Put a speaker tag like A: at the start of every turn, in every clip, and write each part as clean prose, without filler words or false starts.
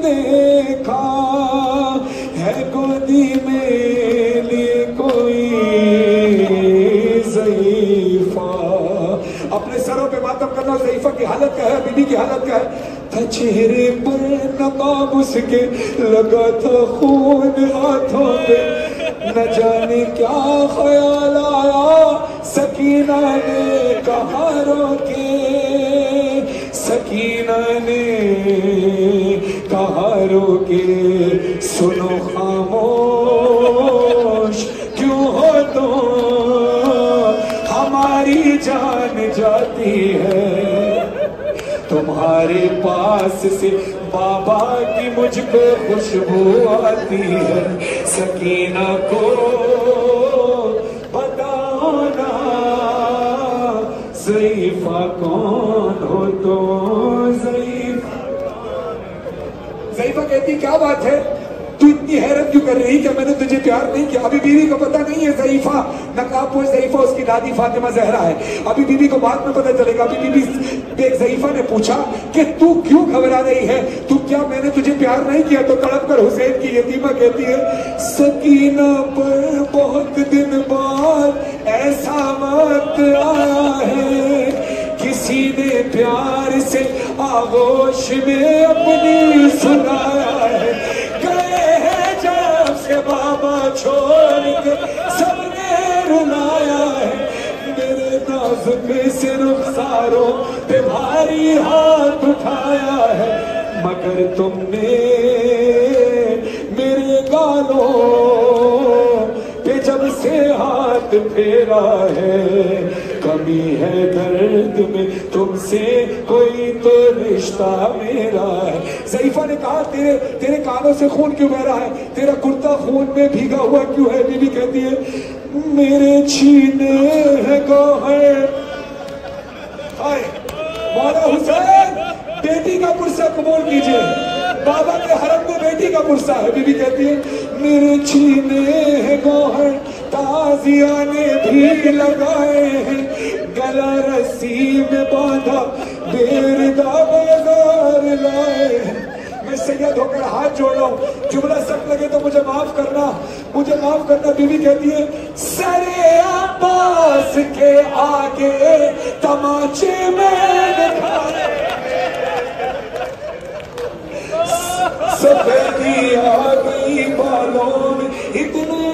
A: देखा है गोदी में लिए कोई ज़ईफ़ा। अपने सरों पे मातम करना। ज़ईफ़ा की हालत क्या है, बीबी की हालत क्या है? था चेहरे पर नकाब उसके, लगा था खून हाथों पे, न जाने क्या ख्याल आया सकीना ने कहा रोके, सकीना ने कहा रोके। सुनो खामोश क्यों हो तो, हमारी जान जाती है। तुम्हारे पास से बाबा की मुझको खुशबू आती है। सकीना को बताओ ना ज़ईफ़ा कौन हो तो। ज़ईफ़ा कहती क्या बात है, तू इतनी हैरत क्यों कर रही? क्या मैंने तुझे प्यार नहीं किया? अभी बीवी को पता नहीं है ज़ईफ़ा नकाबपोश ज़ईफ़ा उसकी दादी फातिमा ज़हरा है। अभी बीवी को बाद में पता चलेगा। अभी बीबी ज़ईफ़ा ने पूछा कि तू क्यों घबरा रही है, तू क्या मैंने तुझे प्यार नहीं किया? तो तड़प कर हुसैन की यतीमा कहती है सकीना पर बहुत दिन बाद ऐसा वक्त आया है, किसी ने प्यार से आगोश में अपनी सुनाया है। गए हैं जब से बाबा छोड़ के सबने रुलाया है, मेरे नाजुक से रुखसारों पे भारी हाथ उठाया है, मगर तुमने मेरे गालों पे जब से हाथ फेरा है। कमी है दर्द में तुमसे कोई तो रिश्ता मेरा है। ज़ईफ़ा ने कहा तेरे कानों से खून क्यों बह रहा है, तेरा कुर्ता खून में भीगा हुआ क्यों है? बीबी कहती है मेरे छीने है गौहर। मौला हुसैन बेटी का पुरसा कबूल कीजिए, बाबा के हरम में बेटी का पुरसा है। बीबी कहती है मेरे छीने है गौहर, ताजिया ने भी लगाए हैं, गला रस्सी में बांधा बेरदा बाजार लाए हैं। मैं सैयद होकर हाथ जोड़ रहा हूँ, जुमला सख्त लगे तो मुझे माफ करना, मुझे माफ करना। बीवी कहती है सरे अब्बास के आगे तमाचे में दिखाए, सफेदी आ गई बालों में इतने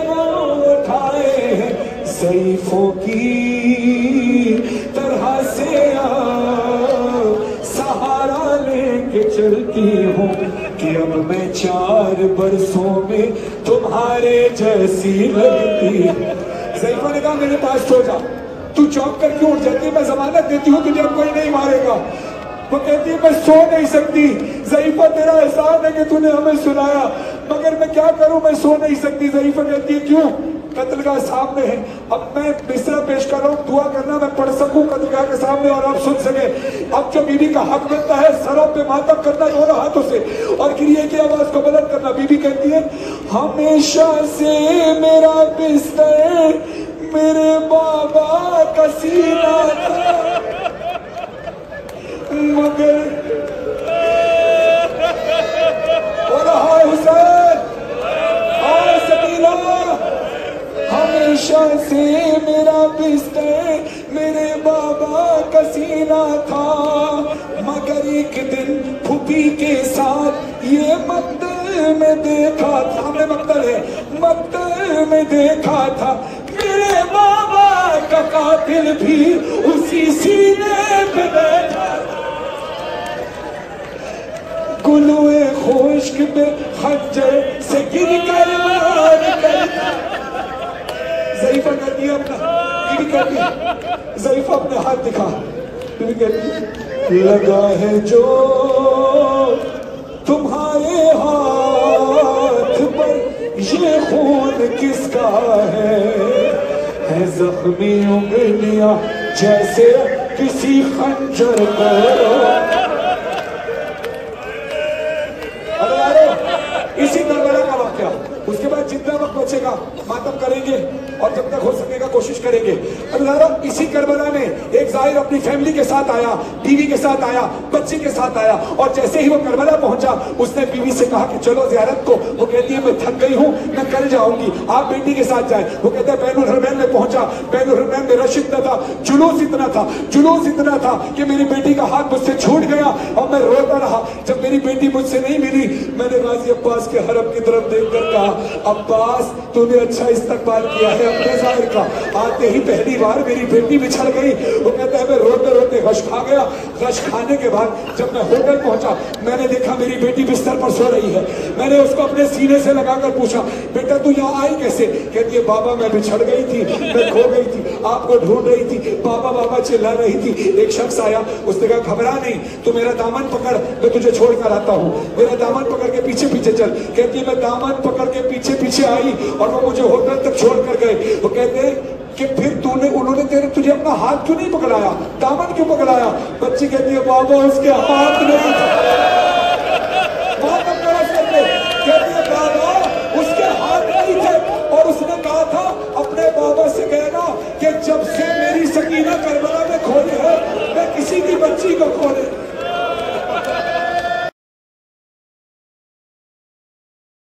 A: उठाए हैं, ज़ईफ़ों की तरह से सहारा लेके चलती हूँ कि अब मैं 4 बरसों में तुम्हारे जैसी लगती। ज़ईफ़ा ने कहा मेरे पास सो जा। तू चौंक कर क्यों उठ जाती? मैं जमानत देती हूँ तुझे, अब कोई नहीं मारेगा। वो कहती है मैं सो नहीं सकती। ज़ईफ़ा तेरा एहसान है कि तूने हमें सुनाया, मगर मैं क्या करूं, मैं सो नहीं सकती। ज़ईफ़ा कहती है क्यों? कत्लगाह सामने है, अब मैं बिस्तरा पेश कर रहा हूँ, दुआ करना मैं पढ़ सकूं कत्लगाह के सामने और आप सुन सके। अब जो बीबी का हक बनता है सरों पे मातम करना दोनों हाथों से और गिरिए की आवाज को बुलंद करना। बीबी कहती है हमेशा से मेरा बिस्तर मेरे बाबा का सीना था, मगर हाय हुसैन, हाय सकीना, हमेशा से मेरा बिस्तर मेरे बाबा का सीना था, मगर एक दिन फूफी के साथ ये मक्तल में देखा था, हमने मक्तल है, मक्तल में देखा था, मेरे बाबा का कातिल भी उसी सीने पे बैठा था, गुलुए खुश्क पे खंजर से गिर कर मार करता। ज़ईफ़ा कहती है अपना, बीवी कहती है ज़ईफ़ा अपने हाथ दिखा, बीवी कहती है लगा है जो तुम्हारे हाथ पर ये खून किसका है जख्मी उंगलियां जैसे किसी खंजर को। इसी करबला का वाक़या, उसके बाद जितना वक्त बचेगा मातम करेंगे। और जब तक हो सकेगा कोशिश करेंगे। अल्लाह इसी करबला में एक ज़ाहिर अपनी फैमिली के साथ आया, बीवी के साथ आया, बच्चे के साथ आया, और जैसे ही वो करबला पहुंचा उसने बीवी से कहा कि चलो ज़ियारत को। वो कहती है मैं थक गई हूँ, मैं कल जाऊंगी, आप बेटी के साथ जाएं। वो कहता है बैनुल हरमैन में पहुंचा। बैनुल हरमैन में रश इतना था, जुलूस इतना था कि मेरी बेटी का हाथ मुझसे छूट गया और मैं रोता रहा। जब मेरी बेटी मुझसे नहीं मिली, मैंने गाजी अब्बास के हरम की तरफ देखकर कहा, अब्बास तूने अच्छा इस्तकबाल किया है अपने ज़ाहिर का, आते ही पहली बार मेरी बेटी बिछड़ गई। वो कहता है मैं रोते रोते गश खा गया। गश खाने के बाद जब मैं होटल पहुंचा, मैंने देखा मेरी बेटी बिस्तर पर सो रही है। मैंने उसको अपने सीने से लगाकर पूछा, बेटा तू यहाँ आई कैसे? कहती है बाबा मैं बिछड़ गई थी, मैं खो गई थी, आपको ढूंढ रही थी, बाबा बाबा चिल्ला रही थी। एक शख्स आया, उसने कहा घबरा नहीं, तू मेरा दामन पकड़, मैं तुझे छोड़ कर आता हूँ, मेरा दामन पकड़ के पीछे पीछे चल। कहती है मैं दामन पकड़ के पीछे पीछे आई और वो मुझे होटल तक छोड़ कर गए। वो कहते हैं कि फिर उन्होंने तुझे अपना हाथ क्यों नहीं पकड़ाया, दामन क्यों पकड़ाया? बच्ची कहती है बाबा उसके हाथ नहीं था।